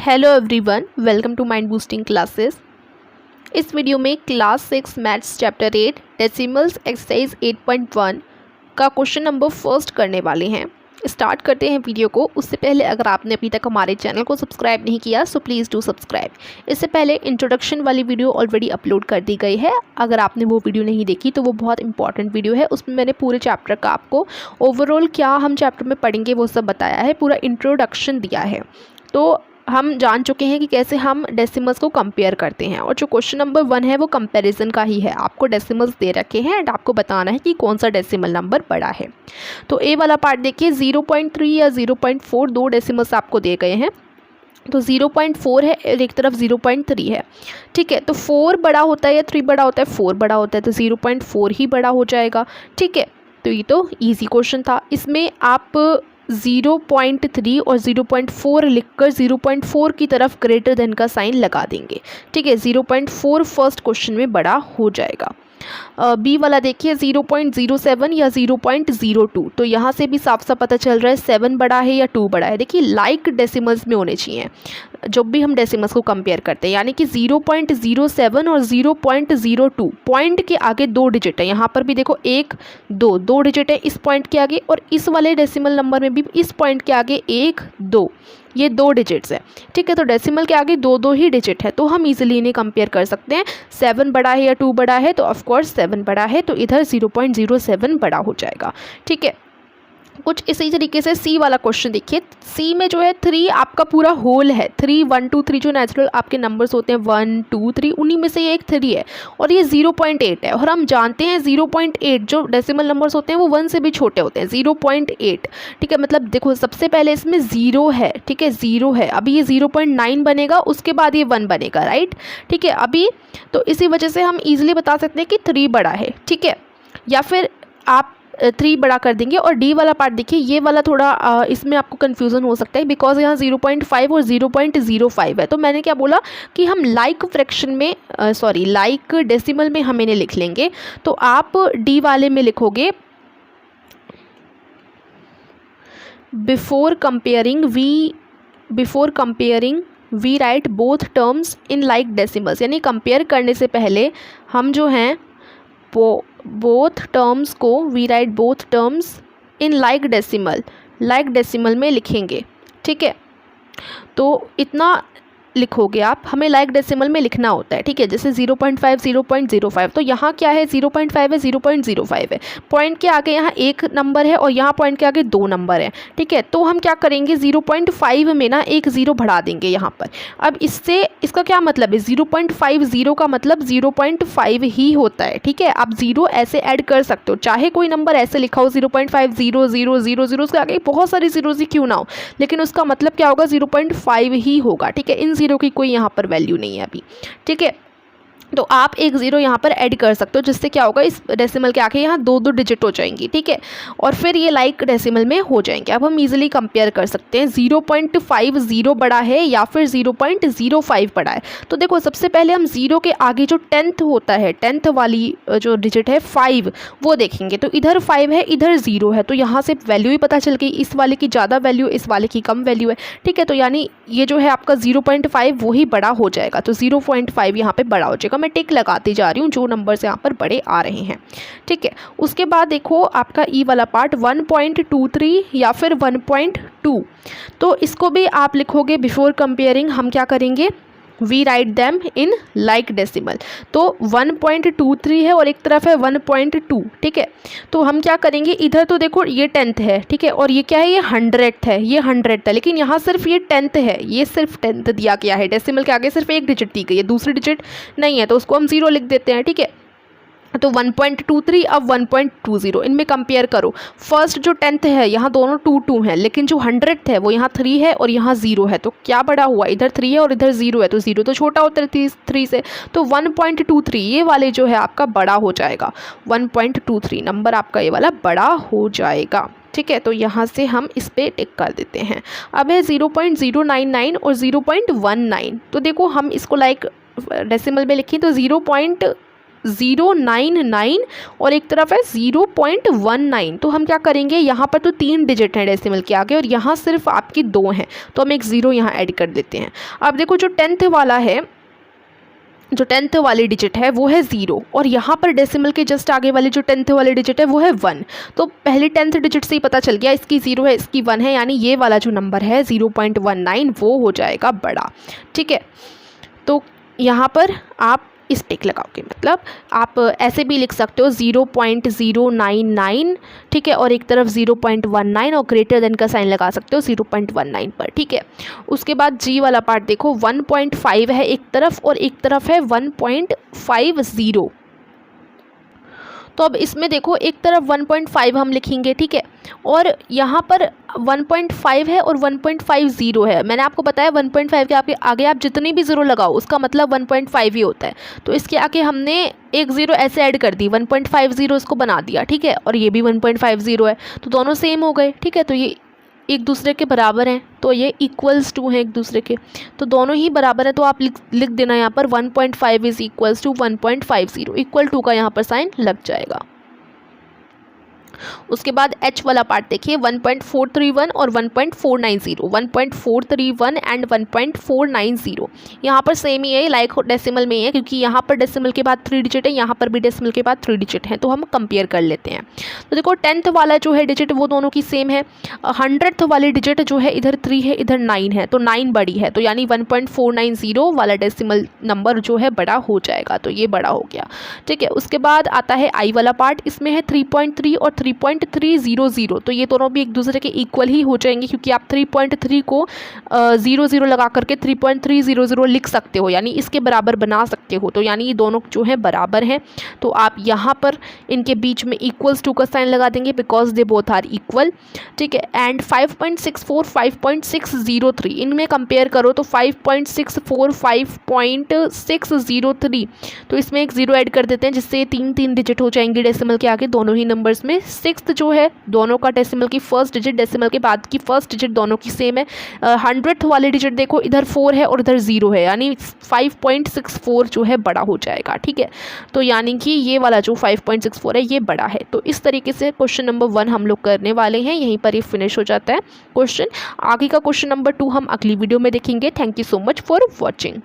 Hello everyone, welcome to mind boosting classes. इस video में class 6 maths chapter 8 decimals exercise 8.1 का question number first करने वाले हैं। स्टार्ट करते हैं वीडियो को। उससे पहले अगर आपने अभी तक हमारे चैनल को सब्सक्राइब नहीं किया सो प्लीज़ डू सब्सक्राइब। इससे पहले इंट्रोडक्शन वाली वीडियो ऑलरेडी अपलोड कर दी गई है। अगर आपने वो वीडियो नहीं देखी तो वो बहुत इंपॉर्टेंट वीडियो है। उसमें मैंने पूरे चैप्टर का आपको ओवरऑल क्या हम चैप्टर में पढ़ेंगे वो सब बताया है, पूरा इंट्रोडक्शन दिया है। तो हम जान चुके हैं कि कैसे हम डेसिमल्स को कंपेयर करते हैं। और जो क्वेश्चन नंबर 1 है वो कंपैरिजन का ही है। आपको डेसिमल्स दे रखे हैं एंड आपको बताना है कि कौन सा डेसिमल नंबर बड़ा है। तो ए वाला पार्ट देखिए, 0.3 या 0.4 दो डेसिमल्स आपको दिए गए हैं। तो 0.4 है और एक तरफ 0.3 है। ठीक है, तो 4 बड़ा होता है या 3 बड़ा होता है? 4 बड़ा होता है, तो 0.4 ही बड़ा हो जाएगा। ठीक है, तो ये तो ईजी क्वेश्चन था। इसमें आप 0.3 और 0.4 लिखकर 0.4 की तरफ ग्रेटर देन का साइन लगा देंगे। ठीक है, 0.4 फर्स्ट क्वेश्चन में बड़ा हो जाएगा। बी वाला देखिए, 0.07 या 0.02। तो यहाँ से भी साफ साफ पता चल रहा है 7 बड़ा है या 2 बड़ा है। देखिए लाइक डेसिमल्स में होने चाहिए जब भी हम डेसिमल्स को कंपेयर करते हैं, यानी कि 0.07 और 0.02 पॉइंट के आगे 2 डिजिट है। यहाँ पर भी देखो 1 2 डिजिट है इस पॉइंट के आगे, और इस वाले डेसिमल नंबर में भी इस पॉइंट के आगे 1 2 ये 2 डिजिट्स है। ठीक है, तो डेसिमल के आगे 2 ही डिजिट है, तो हम इजीली इन्हें कंपेयर कर सकते हैं। 7 बड़ा है या 2 बड़ा है? तो ऑफकोर्स 7 बड़ा है, तो इधर 0.07 बड़ा हो जाएगा। ठीक है, कुछ इसी तरीके से सी वाला क्वेश्चन देखिए। सी में जो है 3 आपका पूरा होल है। 3 1 2 3 जो नेचुरल आपके नंबर्स होते हैं 1 2 3, उन्हीं में से ये एक 3 है और ये 0.8 है। और हम जानते हैं 0.8 जो डेसिमल नंबर्स होते हैं वो 1 से भी छोटे होते हैं, 0.8। ठीक है, मतलब देखो सबसे पहले इसमें 0 है। ठीक है, 0 है, अभी ये 0.9 बनेगा, उसके बाद ये 1 बनेगा, राइट। ठीक है, अभी तो इसी वजह से हम ईजिली बता सकते हैं कि 3 बड़ा है। ठीक है, या फिर आप 3 बड़ा कर देंगे। और डी वाला पार्ट देखिए, ये वाला थोड़ा इसमें आपको कन्फ्यूज़न हो सकता है बिकॉज यहाँ 0.5 और 0.05 है। तो मैंने क्या बोला कि हम लाइक फ्रैक्शन में लाइक डेसिमल में हम इन्हें लिख लेंगे। तो आप डी वाले में लिखोगे before comparing we write both terms in like decimals, यानी कंपेयर करने से पहले हम जो हैं बोथ टर्म्स को we write both terms in like decimal में लिखेंगे। ठीक है, तो इतना लिखोगे आप, हमें लाइक डेसिमल में लिखना होता है। ठीक है, जैसे 0.5 0.05, तो यहाँ क्या है 0.5 है 0.05 है। पॉइंट के आगे यहाँ 1 नंबर है और यहाँ पॉइंट के आगे 2 नंबर है। ठीक है, तो हम क्या करेंगे 0.5 में ना एक 0 बढ़ा देंगे यहाँ पर। अब इससे इसका क्या मतलब है, 0.50 का मतलब 0.5 ही होता है। ठीक है, आप 0 ऐसे ऐड कर सकते हो, चाहे कोई नंबर ऐसे लिखा हो 0.5 0 0 0 0, उसके आगे बहुत सारी जीरोज ही क्यों ना हो, लेकिन उसका मतलब क्या होगा 0.5 ही होगा। ठीक है, इन 0 की कोई यहाँ पर वैल्यू नहीं है अभी। ठीक है, तो आप एक 0 यहाँ पर ऐड कर सकते हो, जिससे क्या होगा इस डेसिमल के आगे यहाँ 2 डिजिट हो जाएंगी। ठीक है, और फिर ये लाइक डेसिमल में हो जाएंगे। अब हम इजीली कंपेयर कर सकते हैं 0.50 बड़ा है या फिर 0.05 बड़ा है। तो देखो सबसे पहले हम 0 के आगे जो 10th होता है, 10th वाली जो डिजिट है 5, वो देखेंगे। तो इधर 5 है, इधर 0 है, तो यहाँ से वैल्यू ही पता चल गई, इस वाले की ज़्यादा वैल्यू, इस वाले की कम वैल्यू है। ठीक है, तो यानी ये जो है आपका 0.5 वो ही बड़ा हो जाएगा। तो 0.5 यहाँ पर बड़ा हो जाएगा। मैं टिक लगाती जा रही हूँ जो नंबर्स यहाँ पर बड़े आ रहे हैं। ठीक है, उसके बाद देखो आपका ई वाला पार्ट 1.23 या फिर 1.2, तो इसको भी आप लिखोगे बिफोर कंपेयरिंग हम क्या करेंगे, we write them in like decimal. तो 1.23 है और एक तरफ है 1.2। ठीक है, तो हम क्या करेंगे, इधर तो देखो ये 10th है। ठीक है, और ये क्या है, ये 100th है, ये 100th है, लेकिन यहाँ सिर्फ ये 10th है, ये सिर्फ 10th दिया गया है। डेसिमल के आगे सिर्फ एक डिजिट दी गई है, दूसरी डिजिट नहीं है, तो उसको हम 0 लिख देते हैं। ठीक है, तो 1.23 अब 1.20, इनमें कंपेयर करो। फर्स्ट जो 10th है यहाँ दोनों 2 हैं, लेकिन जो 100th है वो यहाँ 3 है और यहाँ 0 है। तो क्या बड़ा हुआ, इधर 3 है और इधर 0 है, तो 0 तो छोटा होता है 3 से। तो 1.23 ये वाले जो है आपका बड़ा हो जाएगा। 1.23 नंबर आपका ये वाला बड़ा हो जाएगा। ठीक है, तो यहाँ से हम इस पर टिक कर देते हैं। अब है 0.099 और 0.19। तो देखो हम इसको लाइक डेसिमल में लिखें तो 099 और एक तरफ है 0.19। तो हम क्या करेंगे, यहाँ पर तो 3 डिजिट हैं डेसिमल के आगे और यहाँ सिर्फ आपकी 2 हैं, तो हम एक 0 यहाँ ऐड कर देते हैं। अब देखो जो 10th वाला है, जो 10th वाली डिजिट है वो है 0 और यहाँ पर डेसिमल के जस्ट आगे वाली जो 10th वाली डिजिट है वो है 1। तो पहले 10th डिजिट से ही पता चल गया इसकी 0 है, इसकी 1 है, यानी ये वाला जो नंबर है 0.19 वो हो जाएगा बड़ा। ठीक है, तो यहाँ पर आप इस टिक लगाओगे, मतलब आप ऐसे भी लिख सकते हो 0.099, ठीक है, और एक तरफ 0.19 और ग्रेटर देन का साइन लगा सकते हो 0.19 पर। ठीक है, उसके बाद जी वाला पार्ट देखो 1.5 है एक तरफ और एक तरफ है 1.50। तो अब इसमें देखो एक तरफ 1.5 हम लिखेंगे, ठीक है, और यहाँ पर 1.5 है और 1.50 है। मैंने आपको बताया 1.5 के आगे आप जितनी भी ज़ीरो लगाओ उसका मतलब 1.5 ही होता है। तो इसके आगे हमने एक ज़ीरो ऐसे ऐड कर दी, 1.50 इसको बना दिया, ठीक है, और ये भी 1.50 है, तो दोनों सेम हो गए। ठीक है, तो ये एक दूसरे के बराबर हैं, तो ये इक्वल्स टू हैं एक दूसरे के, तो दोनों ही बराबर है। तो आप लिख देना यहाँ पर 1.5 is equals to 1.50, equal to का यहाँ पर साइन लग जाएगा। उसके बाद एच वाला पार्ट देखिए 1.431 और 1.490, 1.431 एंड 1.490 यहाँ पर सेम ही है, लाइक डेसिमल में ही है, क्योंकि यहाँ पर डेसिमल के बाद 3 डिजिट है, यहाँ पर भी डेसिमल के बाद 3 डिजिट हैं, तो हम कंपेयर कर लेते हैं। तो देखो 10th वाला जो है डिजिट वो दोनों की सेम है, 100th वाली डिजिट जो है इधर 3 है इधर 9 है, तो 9 बड़ी है, तो यानी 1.490 वाला डेसिमल नंबर जो है बड़ा हो जाएगा, तो ये बड़ा हो गया। ठीक है, उसके बाद आता है आई वाला पार्ट, इसमें है 3.3 और 3.300, तो ये दोनों भी एक दूसरे के इक्वल ही हो जाएंगे, क्योंकि आप 3.3 को 00 लगा करके 3.300 लिख सकते हो, यानी इसके बराबर बना सकते हो, तो यानी ये दोनों जो है बराबर हैं। तो आप यहाँ पर इनके बीच में इक्वल्स टू का साइन लगा देंगे because they both are equal. ठीक है, एंड 5.64 5.603 इनमें कंपेयर करो तो 5.64 5.603, तो इसमें एक 0 ऐड कर देते हैं जिससे 3 डिजिट हो जाएंगे डेसिमल के आगे दोनों ही नंबर्स में। 6th जो है दोनों का डेसिमल की फर्स्ट डिजिट डेसिमल के बाद की फर्स्ट डिजिट दोनों की सेम है। 100th वाली डिजिट देखो इधर 4 है और इधर 0 है, यानी 5.64 जो है बड़ा हो जाएगा। ठीक है, तो यानी कि ये वाला जो 5.64 है ये बड़ा है। तो इस तरीके से क्वेश्चन नंबर 1 हम लोग करने वाले हैं, यहीं पर ये फिनिश हो जाता है क्वेश्चन। आगे का क्वेश्चन नंबर 2 हम अगली वीडियो में देखेंगे। Thank you so much for watching.